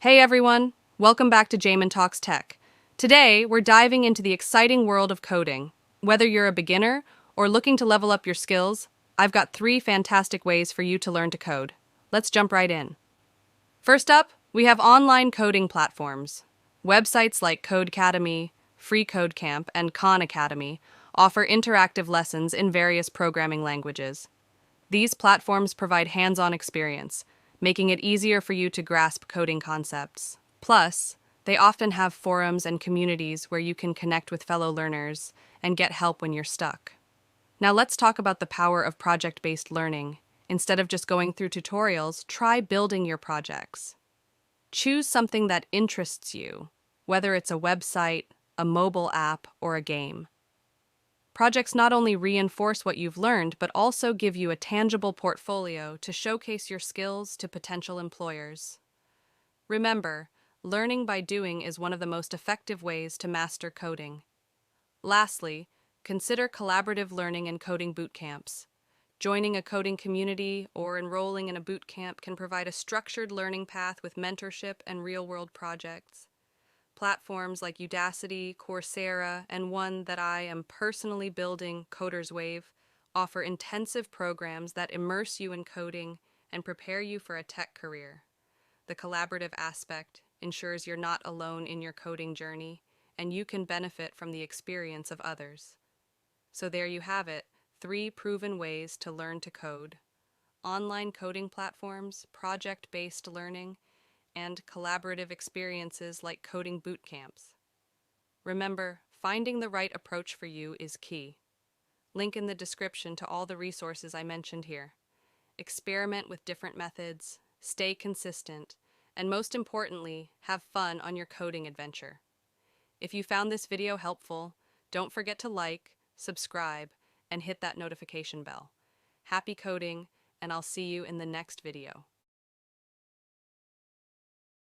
Hey everyone, welcome back to Jamin Talks Tech. Today, we're diving into the exciting world of coding. Whether you're a beginner or looking to level up your skills, I've got three fantastic ways for you to learn to code. Let's jump right in. First up, we have online coding platforms. Websites like Codecademy, freeCodeCamp, and Codecademy offer interactive lessons in various programming languages. These platforms provide hands-on experience, making it easier for you to grasp coding concepts. Plus, they often have forums and communities where you can connect with fellow learners and get help when you're stuck. Now let's talk about the power of project-based learning. Instead of just going through tutorials, try building your projects. Choose something that interests you, whether it's a website, a mobile app, or a game. Projects not only reinforce what you've learned, but also give you a tangible portfolio to showcase your skills to potential employers. Remember, learning by doing is one of the most effective ways to master coding. Lastly, consider collaborative learning and coding bootcamps. Joining a coding community or enrolling in a bootcamp can provide a structured learning path with mentorship and real-world projects. Platforms like Udacity, Coursera, and one that I am personally building, Coderzwave, offer intensive programs that immerse you in coding and prepare you for a tech career. The collaborative aspect ensures you're not alone in your coding journey, and you can benefit from the experience of others. So there you have it, three proven ways to learn to code: online coding platforms, project-based learning, and collaborative experiences like coding bootcamps. Remember, finding the right approach for you is key. Link in the description to all the resources I mentioned here. Experiment with different methods, stay consistent, and most importantly, have fun on your coding adventure. If you found this video helpful, don't forget to like, subscribe, and hit that notification bell. Happy coding, and I'll see you in the next video.